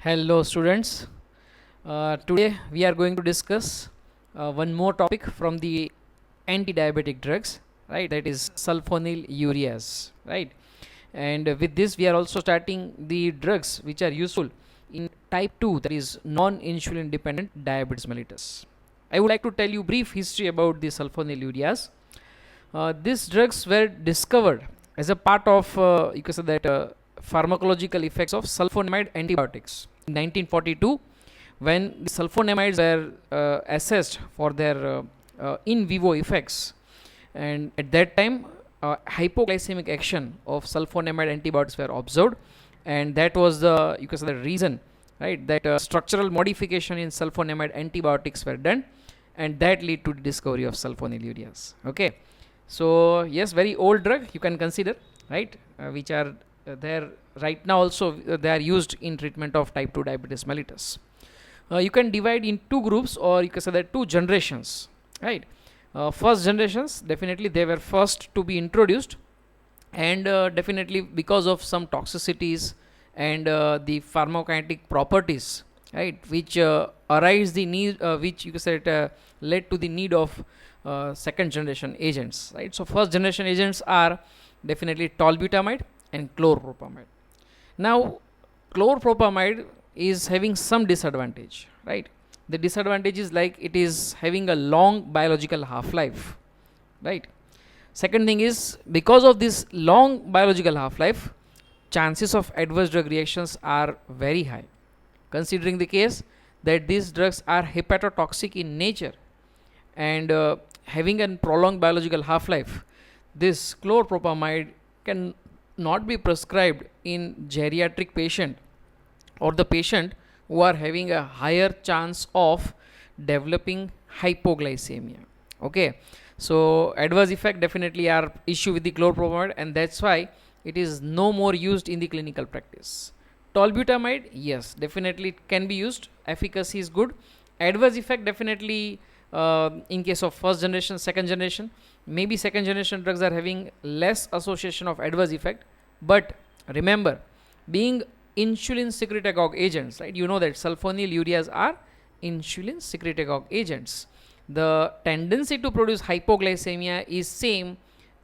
Hello students. Today we are going to discuss one more topic from the anti-diabetic drugs, right? That is sulphonylureas, right? And with this we are also starting the drugs which are useful in type 2, that is non-insulin dependent diabetes mellitus. I would like to tell you brief history about the sulphonylureas. These drugs were discovered as a part of you can say that pharmacological effects of sulfonamide antibiotics in 1942, when the sulfonamides were assessed for their in vivo effects, and at that time hypoglycemic action of sulfonamide antibiotics were observed, and that was the you can say the reason, right, that structural modification in sulfonamide antibiotics were done, and that lead to the discovery of sulphonylureas. Okay, so yes, very old drug you can consider, right, which are there right now also. They are used in treatment of type 2 diabetes mellitus. You can divide in two groups, or you can say that two generations, right. First generations, definitely they were first to be introduced, and definitely because of some toxicities and the pharmacokinetic properties, right, which arise the need, which you can say it, led to the need of second generation agents, right. So first generation agents are definitely tolbutamide and chlorpropamide. Now chlorpropamide is having some disadvantage, right. The disadvantage is like it is having a long biological half-life, right. Second thing is, because of this long biological half-life, chances of adverse drug reactions are very high, considering the case that these drugs are hepatotoxic in nature, and having a prolonged biological half-life, this chlorpropamide can not be prescribed in geriatric patient or the patient who are having a higher chance of developing hypoglycemia. Okay, so adverse effect definitely are issue with the chlorpropamide, and that's why it is no more used in the clinical practice. Tolbutamide, yes, definitely it can be used, efficacy is good. Adverse effect definitely in case of first generation, second generation, maybe second generation drugs are having less association of adverse effect, but remember, being insulin secretagogue agents, right, you know that sulphonylureas are insulin secretagogue agents. The tendency to produce hypoglycemia is same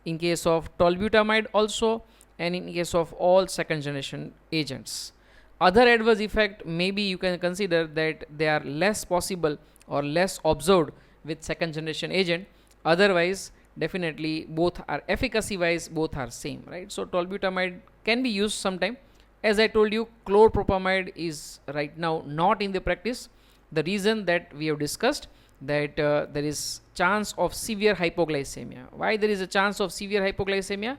in case of tolbutamide also, and in case of all second generation agents. Other adverse effect, maybe you can consider that they are less possible or less observed with second generation agent. Otherwise definitely both are efficacy wise, both are same, right. So tolbutamide can be used sometime. As I told you, chlorpropamide is right now not in the practice. The reason that we have discussed, that there is chance of severe hypoglycemia. Why there is a chance of severe hypoglycemia?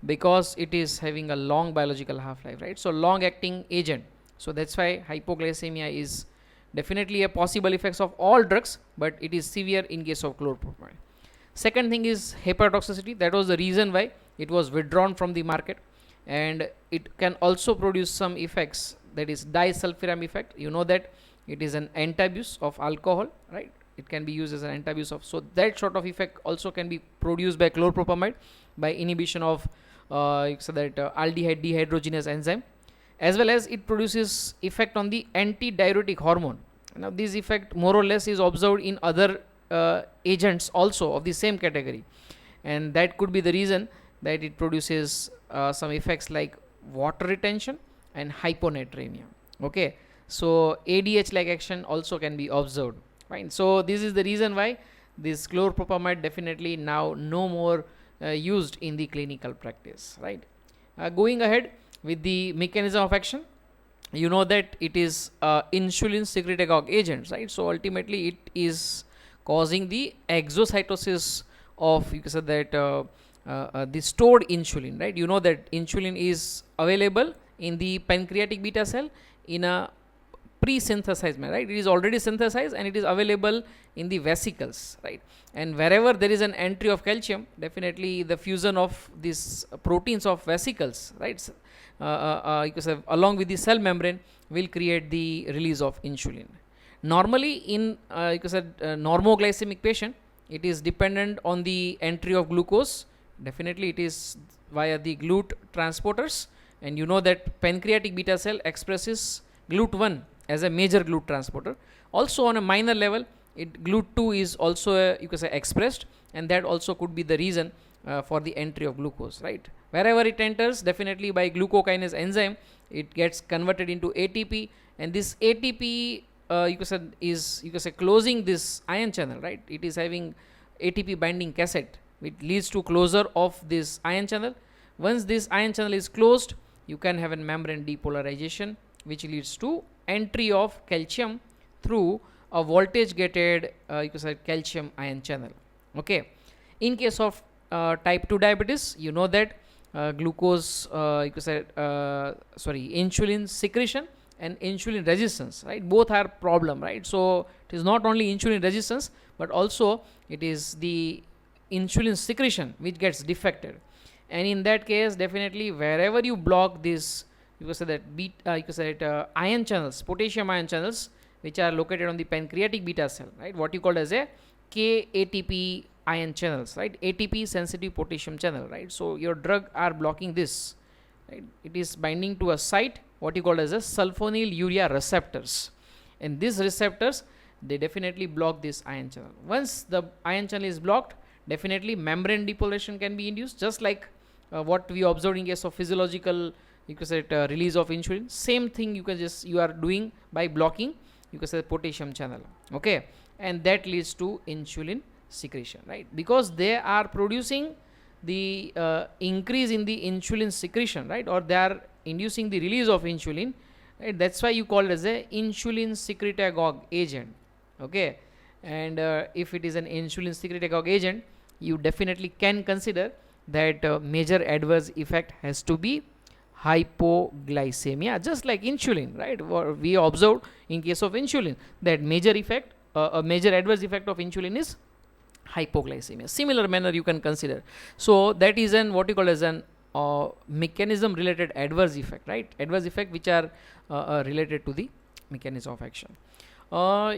Because it is having a long biological half-life, right. So long acting agent, so that's why hypoglycemia is definitely a possible effects of all drugs, but it is severe in case of chlorpropamide. Second thing is hepatotoxicity. That was the reason why it was withdrawn from the market, and it can also produce some effects, that is disulfiram effect. You know that it is an anti-abuse of alcohol, right. It can be used as an anti-abuse of, so that sort of effect also can be produced by chlorpropamide by inhibition of so that aldehyde dehydrogenase enzyme, as well as it produces effect on the anti-diuretic hormone. Now this effect more or less is observed in other agents also of the same category, and that could be the reason that it produces some effects like water retention and hyponatremia. Okay, so ADH like action also can be observed, fine. So this is the reason why this chlorpropamide definitely now no more used in the clinical practice, right. Going ahead with the mechanism of action, you know that it is insulin secretagogue agents, right. So ultimately it is causing the exocytosis of, you can say that the stored insulin, right. You know that insulin is available in the pancreatic beta cell in a pre-synthesized manner, right. It is already synthesized and it is available in the vesicles, right. And wherever there is an entry of calcium, definitely the fusion of these proteins of vesicles, right, you can say along with the cell membrane, will create the release of insulin. Normally in you can say normoglycemic patient, it is dependent on the entry of glucose. Definitely it is via the GLUT transporters, and you know that pancreatic beta cell expresses GLUT1 as a major GLUT transporter. Also on a minor level, GLUT2 is also you can say expressed, and that also could be the reason for the entry of glucose, right? Wherever it enters, definitely by glucokinase enzyme, it gets converted into ATP, and this ATP you can say closing this ion channel, right? It is having ATP binding cassette, which leads to closure of this ion channel. Once this ion channel is closed, you can have a membrane depolarization, which leads to entry of calcium through a voltage gated you can say calcium ion channel. Okay, in case of type 2 diabetes, you know that glucose you can say insulin secretion and insulin resistance, right? Both are problem, right? So it is not only insulin resistance, but also it is the insulin secretion which gets defected, and in that case, definitely wherever you block this, you can say that ion channels, potassium ion channels, which are located on the pancreatic beta cell, right? What you call as a KATP ion channels, right? ATP sensitive potassium channel, right? So your drug are blocking this, right? It is binding to a site what you call as a sulfonylurea receptors, and these receptors, they definitely block this ion channel. Once the ion channel is blocked, definitely membrane depolarization can be induced, just like what we observed in case of physiological you can say release of insulin. Same thing you are doing by blocking you can say potassium channel. Okay, and that leads to insulin secretion, right? Because they are producing the increase in the insulin secretion, right? Or they are inducing the release of insulin, right? That's why you call it as a insulin secretagogue agent. Okay, and if it is an insulin secretagogue agent, you definitely can consider that major adverse effect has to be hypoglycemia, just like insulin, right? We observed in case of insulin that major effect, a major adverse effect of insulin is hypoglycemia. Similar manner you can consider. So that is an what you call as an mechanism related adverse effect, right? Adverse effect which are related to the mechanism of action.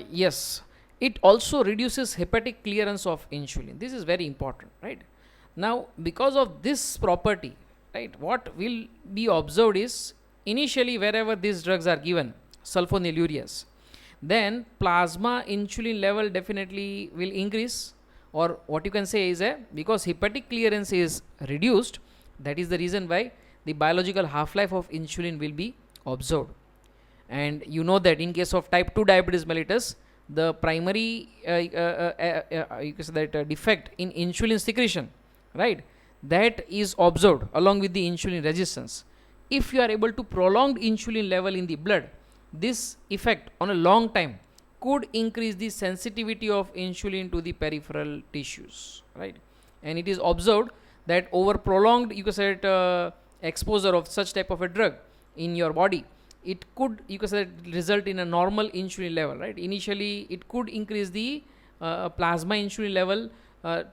Yes, it also reduces hepatic clearance of insulin. This is very important, right? Now, because of this property, right, what will be observed is initially wherever these drugs are given, sulfonylureas, then plasma insulin level definitely will increase, or what you can say is because hepatic clearance is reduced, that is the reason why the biological half-life of insulin will be observed. And you know that in case of type 2 diabetes mellitus, the primary you can say that defect in insulin secretion, right, that is observed along with the insulin resistance. If you are able to prolong insulin level in the blood, this effect on a long time could increase the sensitivity of insulin to the peripheral tissues, right? And it is observed that over prolonged you can say exposure of such type of a drug in your body, it could you can say result in a normal insulin level, right? Initially it could increase the plasma insulin level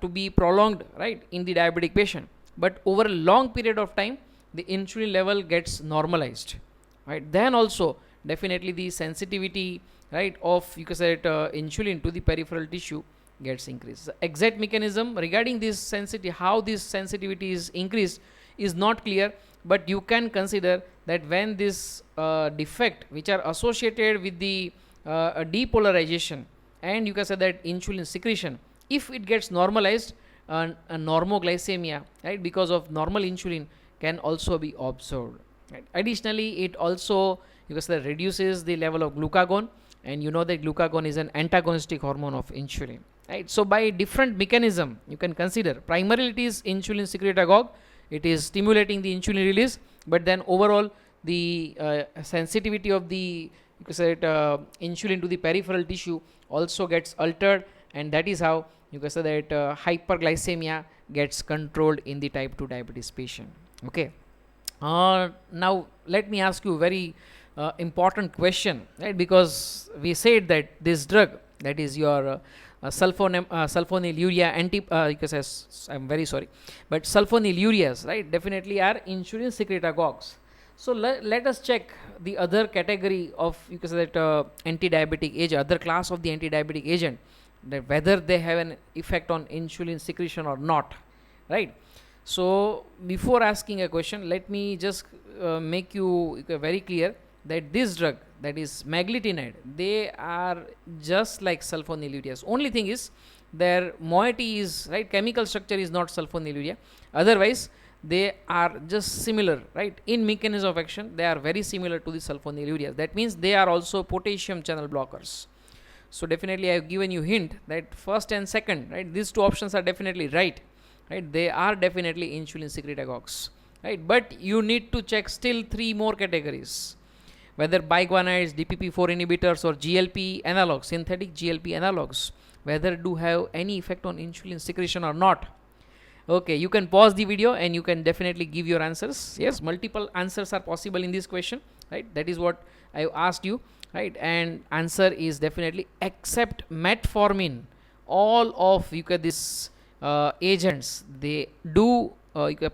to be prolonged, right, in the diabetic patient, but over a long period of time the insulin level gets normalized, right? Then also definitely the sensitivity, right, of you can say insulin to the peripheral tissue gets increased. The exact mechanism regarding this sensitivity, how this sensitivity is increased, is not clear, but you can consider that when this defect which are associated with the depolarization and you can say that insulin secretion, if it gets normalized, a normoglycemia, right, because of normal insulin can also be observed, right? Additionally, it also you can say reduces the level of glucagon, and you know that glucagon is an antagonistic hormone of insulin, right? So by different mechanism you can consider, primarily it is insulin secretagogue, it is stimulating the insulin release, but then overall the sensitivity of the you can say insulin to the peripheral tissue also gets altered, and that is how you can say that hyperglycemia gets controlled in the type 2 diabetes patient. Okay, now let me ask you a very important question, right? Because we said that this drug, that is your sulfonylurea you can say, I'm very sorry, but sulfonylureas, right, definitely are insulin secretagogues. So let us check the other category of you can say that anti-diabetic agent, other class of the anti-diabetic agent, that whether they have an effect on insulin secretion or not, right? So before asking a question, let me just make you very clear that this drug, that is meglitinide, they are just like sulfonylureas. Only thing is their moiety is, right, chemical structure is not sulfonylurea. Otherwise they are just similar, right, in mechanism of action they are very similar to the sulfonylureas. That means they are also potassium channel blockers. So definitely I have given you hint that first and second, right, these two options are definitely right, they are definitely insulin secretagogues, right. But you need to check still 3 more categories, whether biguanides, DPP4 inhibitors, or GLP analogs, synthetic GLP analogs, whether do have any effect on insulin secretion or not. Okay, you can pause the video and you can definitely give your answers. Yes, multiple answers are possible in this question, right. That is what I asked you, right. And answer is definitely except metformin. All of these agents, they do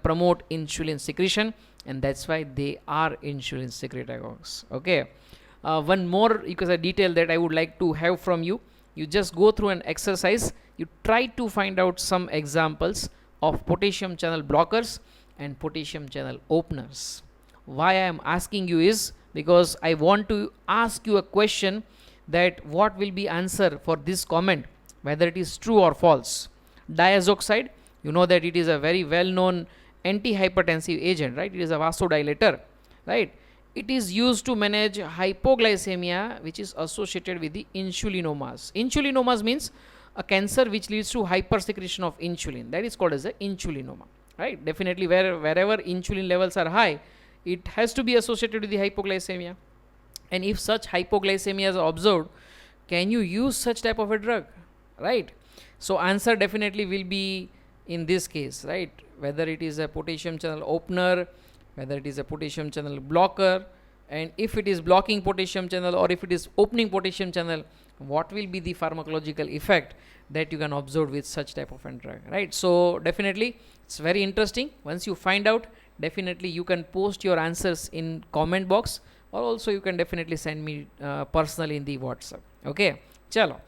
promote insulin secretion, and that's why they are insulin secretagogues. Okay, one more a detail that I would like to have from you. You just go through an exercise, you try to find out some examples of potassium channel blockers and potassium channel openers. Why I am asking you is because I want to ask you a question, that what will be answer for this comment, whether it is true or false. Diazoxide, you know that it is a very well known antihypertensive agent, right. It is a vasodilator, right. It is used to manage hypoglycemia, which is associated with the insulinomas. Insulinomas means a cancer which leads to hypersecretion of insulin. That is called as a insulinoma, right. Definitely wherever insulin levels are high, it has to be associated with the hypoglycemia. And if such hypoglycemia is observed, can you use such type of a drug, right? So answer definitely will be in this case, right, whether it is a potassium channel opener, whether it is a potassium channel blocker, and if it is blocking potassium channel or if it is opening potassium channel, what will be the pharmacological effect that you can observe with such type of a drug, right. So definitely it's very interesting. Once you find out, definitely you can post your answers in comment box, or also you can definitely send me personally in the WhatsApp. Okay, chalo,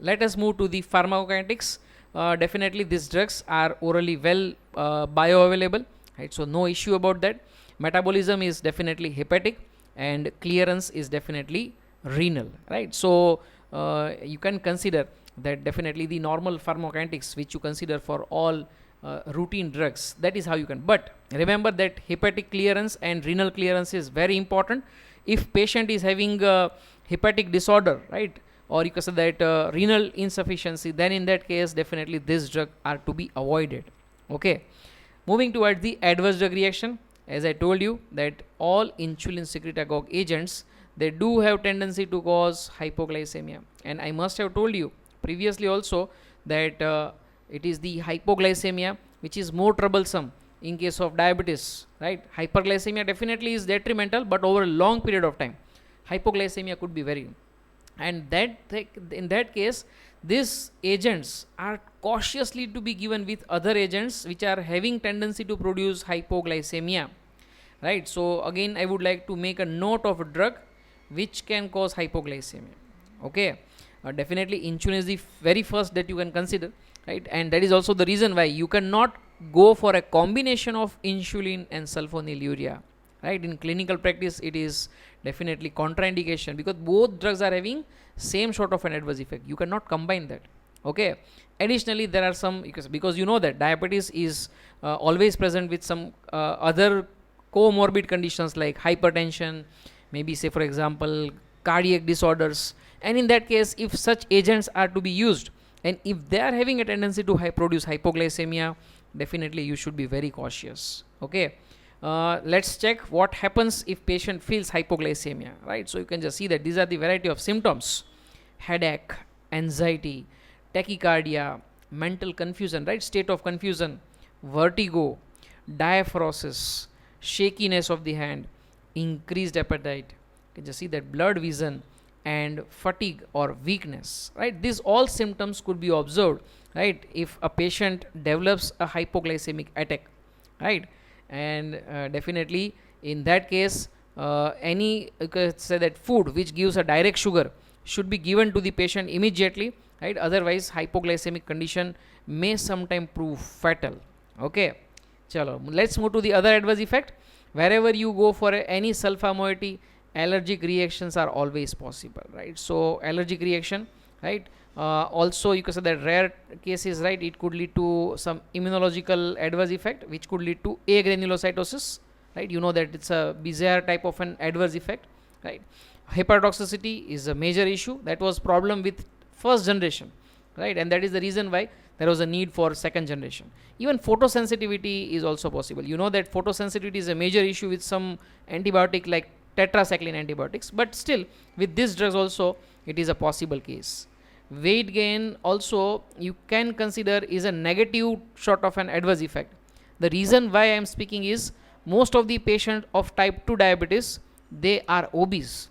let us move to the pharmacokinetics. Definitely these drugs are orally well bioavailable, right, so no issue about that. Metabolism is definitely hepatic and clearance is definitely renal, right. So you can consider that definitely the normal pharmacokinetics which you consider for all routine drugs, that is how you can. But remember that hepatic clearance and renal clearance is very important. If patient is having hepatic disorder, right, or you can say that renal insufficiency, then in that case definitely this drug are to be avoided. Okay, moving towards the adverse drug reaction. As I told you that all insulin secretagogue agents, they do have tendency to cause hypoglycemia, and I must have told you previously also that it is the hypoglycemia which is more troublesome in case of diabetes, right. Hyperglycemia definitely is detrimental, but over a long period of time hypoglycemia could be very, and in that case these agents are cautiously to be given with other agents which are having tendency to produce hypoglycemia, right. So again I would like to make a note of a drug which can cause hypoglycemia. Okay, definitely insulin is the very first that you can consider, right, and that is also the reason why you cannot go for a combination of insulin and sulfonylurea, right. In clinical practice it is definitely contraindication, because both drugs are having same sort of an adverse effect. You cannot combine that. Okay, additionally there are some, because you know that diabetes is always present with some other comorbid conditions like hypertension, maybe say for example cardiac disorders, and in that case if such agents are to be used and if they are having a tendency to produce hypoglycemia, definitely you should be very cautious. Okay, let's check what happens if patient feels hypoglycemia, right. So you can just see that these are the variety of symptoms: headache, anxiety, tachycardia, mental confusion, right, state of confusion, vertigo, diaphoresis, shakiness of the hand, increased appetite. You can just see that blurred vision and fatigue or weakness, right. These all symptoms could be observed, right, if a patient develops a hypoglycemic attack, right. And definitely in that case any say that food which gives a direct sugar should be given to the patient immediately, right. Otherwise hypoglycemic condition may sometime prove fatal. Okay, chalo, let's move to the other adverse effect, wherever you go for any sulfa moiety, allergic reactions are always possible, right? So allergic reaction, right? Also you can say that rare cases, right, it could lead to some immunological adverse effect which could lead to agranulocytosis, right? You know that it's a bizarre type of an adverse effect, right? Hepatotoxicity is a major issue. That was problem with first generation, right? And that is the reason why there was a need for second generation. Even photosensitivity is also possible. You know that photosensitivity is a major issue with some antibiotic like tetracycline antibiotics, but still with these drugs also it is a possible case. Weight gain also you can consider is a negative sort of an adverse effect. The reason why I am speaking is most of the patients of type 2 diabetes, they are obese,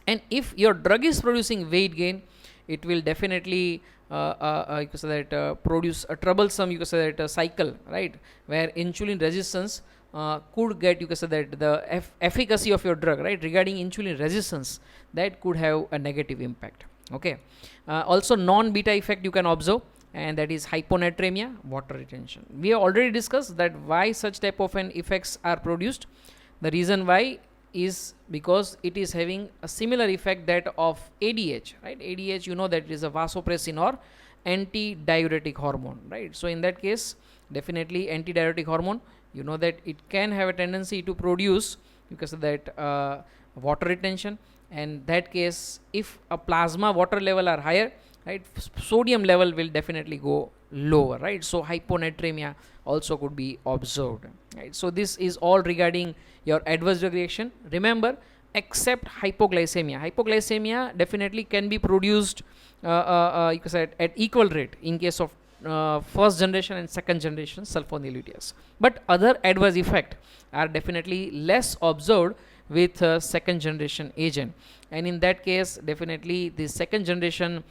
and if your drug is producing weight gain, it will definitely you could say that produce a troublesome, you could say that cycle, right, where insulin resistance could get, you could say that the efficacy of your drug, right, regarding insulin resistance, that could have a negative impact. Okay. Also non-beta effect you can observe, and that is hyponatremia, water retention. We have already discussed that why such type of an effects are produced. The reason why is because it is having a similar effect that of ADH, right? ADH, you know that it is a vasopressin or anti-diuretic hormone, right? So in that case, definitely anti-diuretic hormone, you know that it can have a tendency to produce, because of that water retention, and that case if a plasma water level are higher, right, sodium level will definitely go lower, right? So hyponatremia also could be observed, right? So this is all regarding your adverse drug reaction. Remember, except hypoglycemia definitely can be produced you can say at equal rate in case of first generation and second generation sulfonylureas, but other adverse effect are definitely less observed with second generation agent, and in that case definitely the second generation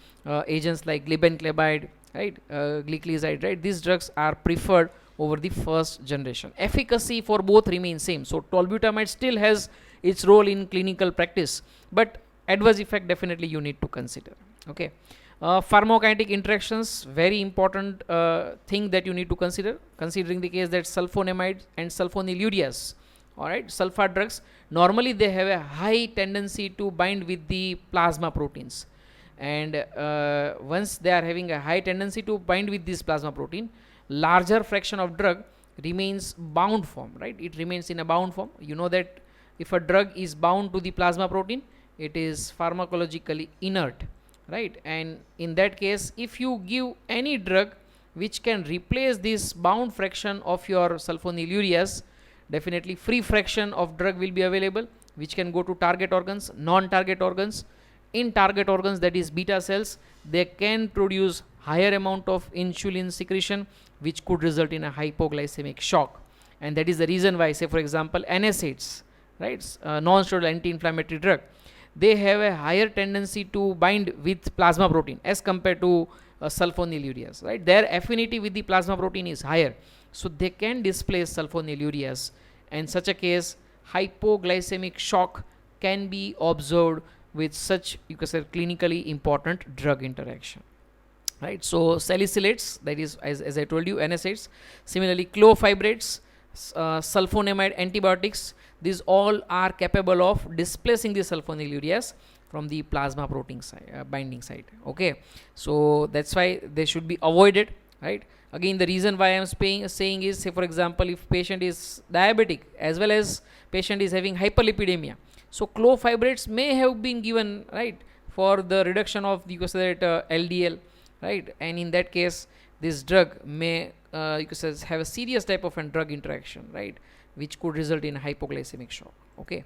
agents like glibenclamide, right, gliclazide, right, these drugs are preferred over the first generation. Efficacy for both remains same, so tolbutamide still has its role in clinical practice, but adverse effect definitely you need to consider. Okay. Pharmacokinetic interactions, very important thing that you need to consider, considering the case that sulfonamides and sulfonylureas, all right, sulfa drugs, normally they have a high tendency to bind with the plasma proteins, and once they are having a high tendency to bind with this plasma protein, larger fraction of drug remains bound form, right, it remains in a bound form. You know that if a drug is bound to the plasma protein, it is pharmacologically inert, right, and in that case if you give any drug which can replace this bound fraction of your sulfonylureas, definitely free fraction of drug will be available which can go to target organs, non-target organs. In target organs, that is beta cells, they can produce higher amount of insulin secretion which could result in a hypoglycemic shock, and that is the reason why, say for example NSAIDs, right, non-steroidal anti-inflammatory drug, they have a higher tendency to bind with plasma protein as compared to sulfonylureas, right, their affinity with the plasma protein is higher, so they can displace sulfonylureas, and such a case hypoglycemic shock can be observed with such, you can say, clinically important drug interaction, right? So salicylates, that is as I told you, NSAIDs, similarly clofibrates, sulfonamide antibiotics, these all are capable of displacing the sulfonylureas from the plasma protein side, binding site. Okay, so that's why they should be avoided, right? Again, the reason why I am saying is, say for example, if patient is diabetic as well as patient is having hyperlipidemia, so clofibrates may have been given, right, for the reduction of the, you could say that, LDL, right, and in that case this drug may you could say have a serious type of a drug interaction, right, which could result in hypoglycemic shock. Okay.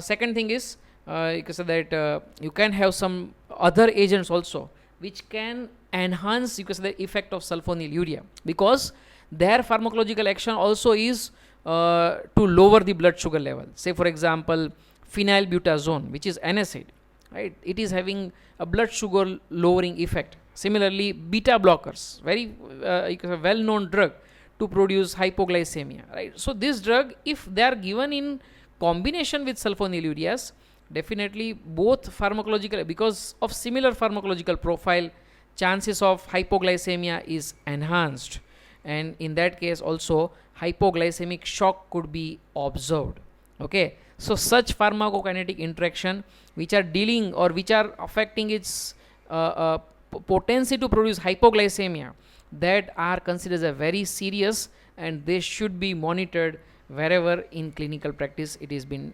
Second thing is you can say that you can have some other agents also which can enhance, you can say, the effect of sulfonylurea, because their pharmacological action also is to lower the blood sugar level. Say for example phenylbutazone, which is NSAID, right, it is having a blood sugar lowering effect. Similarly beta blockers, very well known drug to produce hypoglycemia, right. So this drug, if they are given in combination with sulfonylureas, definitely both pharmacological, because of similar pharmacological profile, chances of hypoglycemia is enhanced, and in that case also hypoglycemic shock could be observed. Okay, so such pharmacokinetic interaction which are dealing or which are affecting its potency to produce hypoglycemia, that are considered as a very serious, and they should be monitored wherever in clinical practice it is been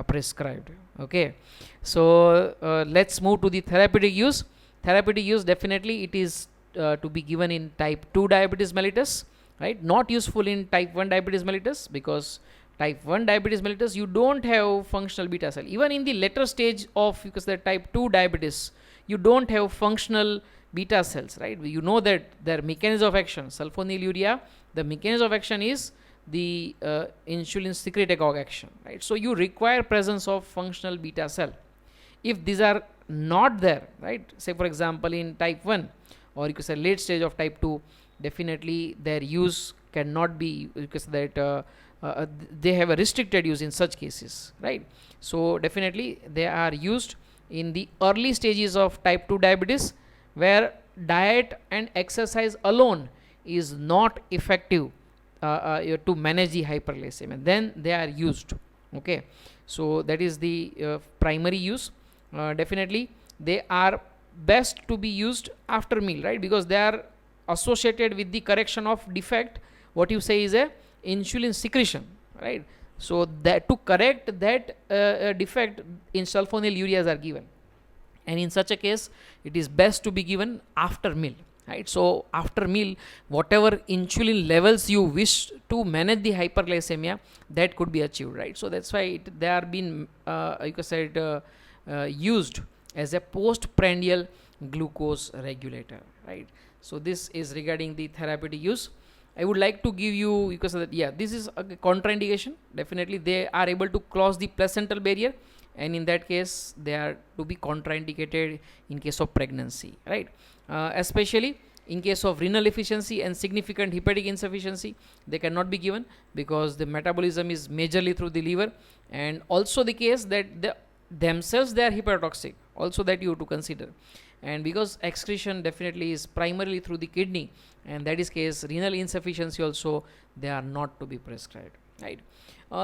prescribed. Okay, so let's move to the therapeutic use. Therapeutic use, definitely it is to be given in type 2 diabetes mellitus, right? Not useful in type 1 diabetes mellitus, because type 1 diabetes mellitus you don't have functional beta cell. Even in the later stage of, because the type 2 diabetes, you don't have functional beta cells, right? You know that their mechanism of action, sulfonylurea, the mechanism of action is the insulin secretagogue action, right? So you require presence of functional beta cell. If these are not there, right, say for example in type 1, or you could say late stage of type 2, definitely their use cannot be, because that they have a restricted use in such cases, right? So definitely they are used in the early stages of type 2 diabetes, where diet and exercise alone is not effective to manage the hyperglycemia, then they are used. Okay, so that is the primary use. Definitely they are best to be used after meal, right, because they are associated with the correction of defect, what you say is a insulin secretion, right? So that to correct that defect, in sulfonylureas are given, and in such a case it is best to be given after meal, right? So after meal, whatever insulin levels you wish to manage the hyperglycemia, that could be achieved, right? So that's why they are being you could say used as a postprandial glucose regulator, right? So this is regarding the therapeutic use. I would like to give you, because that, yeah, this is a contraindication. Definitely they are able to cross the placental barrier, and in that case they are to be contraindicated in case of pregnancy, right? Especially in case of renal deficiency and significant hepatic insufficiency, they cannot be given, because the metabolism is majorly through the liver, and also the case that themselves they are hepatotoxic, also that you have to consider. And because excretion definitely is primarily through the kidney, and that is case renal insufficiency also, they are not to be prescribed, right?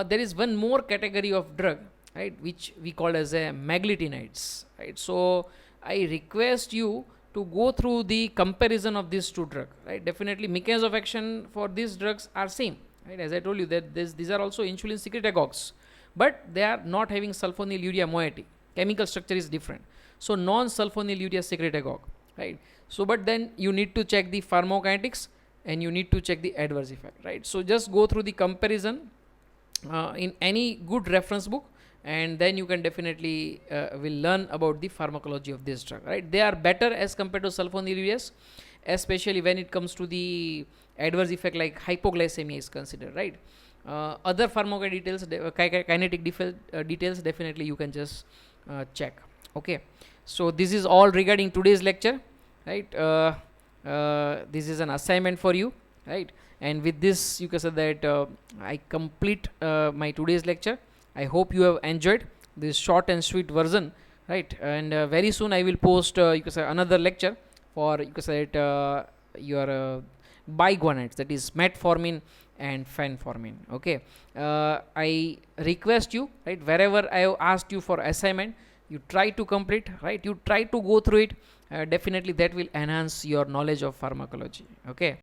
There is one more category of drug, right, which we call as a meglitinides, right? So I request you to go through the comparison of these two drugs, right? Definitely mechanism of action for these drugs are same, right? As I told you that these are also insulin secretagogues, but they are not having sulfonylurea moiety. Chemical structure is different. So non-sulfonylurea secretagogue, right? So but then you need to check the pharmacokinetics, and you need to check the adverse effect, right? So just go through the comparison in any good reference book, and then you can definitely will learn about the pharmacology of this drug, right? They are better as compared to sulfonylureas, especially when it comes to the adverse effect like hypoglycemia is considered, right? Other pharmacokinetic details, kinetic details, definitely you can just check. Okay, so this is all regarding today's lecture, right? This is an assignment for you, right? And with this you can say that I complete my today's lecture. I hope you have enjoyed this short and sweet version, right? And very soon I will post you can say another lecture for you can say it, your biguanides, that is metformin and phenformin. Okay, I request you, right, wherever I have asked you for assignment, you try to complete, right? You try to go through it. Definitely that will enhance your knowledge of pharmacology. Okay,